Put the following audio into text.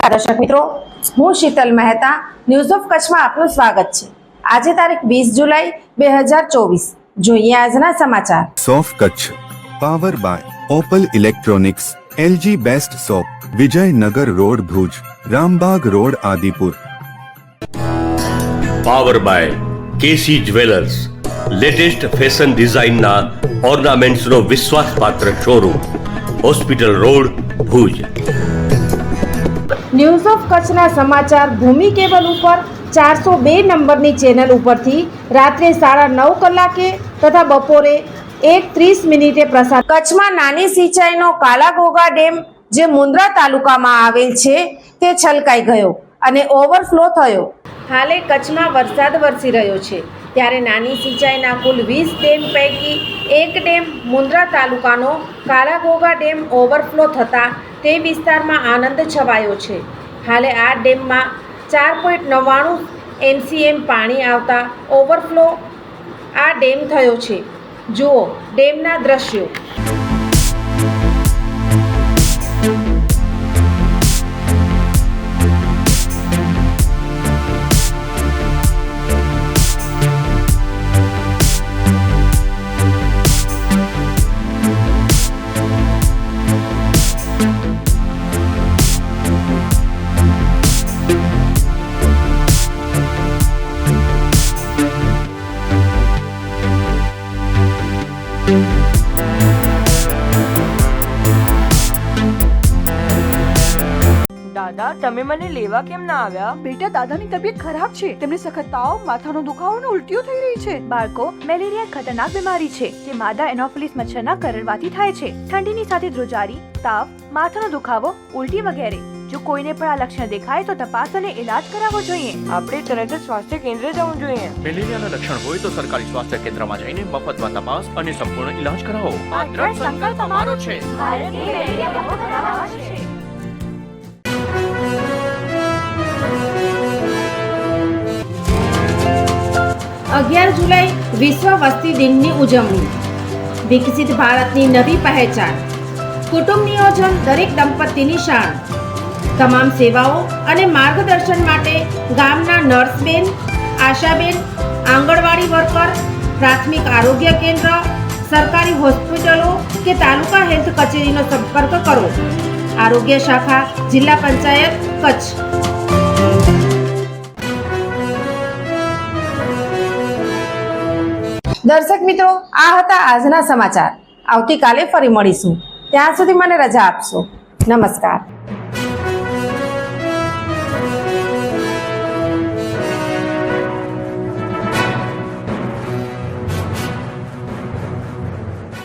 નમસ્કાર દર્શક મિત્રો, હું શીતલ મહેતા ન્યૂઝ ઓફ કચ્છમાં આપનું સ્વાગત છે। આજે તારીખ 20 જુલાઈ 2024। જોઈએ આજના સમાચાર। સોફ Kutch power by Opal electronics, LG best shop, Vijaynagar road Bhuj, Rambagh road Adipur. Power by KC jewellers, latest fashion ડિઝાઇનના ઓર્નામેન્ટ્સનો વિશ્વાસપાત્ર showroom, hospital road Bhuj. News of કચ્છના સમાચાર ભૂમિ કેબલ ઉપર 402 નંબરની ચેનલ ઉપરથી રાત્રે 9:30 કલાકે તથા બપોરે 1:30 પ્રસાર। કચ્છમાં નાની સિંચાઈનો કાલાઘોગા ડેમ જે મુન્દ્રા તાલુકામાં આવેલ છે તે છલકાઈ ગયો અને ઓવરફ્લો થયો। હાલે કચ્છમાં વરસાદ વરસી રહ્યો છે ત્યારે નાની સિંચાઈના કુલ 20 ડેમ પૈકી એક ડેમ મુન્દ્રા તાલુકાનો કાલાઘોગા ડેમ ઓવરફ્લો થતાં તે વિસ્તારમાં આનંદ છવાયો છે। હાલે આ ડેમમાં 4.99 MCM પાણી આવતા ઓવરફ્લો આ ડેમ થયો છે। જુઓ ડેમના દ્રશ્યો। દાદા, તમે મને લેવા કેમ ના આવ્યા? બેટા, દાદાની તબિયત ખરાબ છે। તેમને સખત તાવ, માથાનો દુખાવો અને ઉલટીઓ થઈ રહી છે। બાળકો, મેલેરિયા ખતરનાક બીમારી છે જે માદા એનોફિલિસ મચ્છરના કરડવાથી થાય છે। ઠંડીની સાથે ધ્રુજારી, તાવ, માથાનો દુખાવો, ઉલટી વગેરે। જો કોઈને પણ આ લક્ષણ દેખાય તો તપાસ અને ઇલાજ કરાવવો જોઈએ। આપણે તરત જ સ્વાસ્થ્ય કેન્દ્રે જવું જોઈએ। મેલેરિયાના લક્ષણ હોય તો સરકારી સ્વાસ્થ્ય કેન્દ્રમાં જઈને મફતમાં તપાસ અને સંપૂર્ણ ઇલાજ કરાવો। આ દ્રઢ સંકલ્પ અમારો છે। ભારતની મેલેરિયા મુક્ત બનાવવાનો છે। 11 જુલાઈ વિશ્વ વસ્તી દિનની ઉજવણી। વિકસિત ભારતની નવી પહેચાન। કુટુંબ નિયોજન દરેક દંપતીની શાન। તમામ સેવાઓ અને માર્ગદર્શન માટે ગામના નર્સબેન, આશાબેન, આંગણવાડી વર્કર, પ્રાથમિક આરોગ્ય કેન્દ્ર, સરકારી હોસ્પિટલો કે તાલુકા હેલ્થ કચેરીનો સંપર્ક કરો। આરોગ્ય શાખા, જિલ્લા પંચાયત, કચ્છ। દર્શક મિત્રો, આ હતા આજના સમાચાર। આવતીકાલે ફરી મળીશું। ત્યાં સુધી મને રજા આપશો। નમસ્કાર।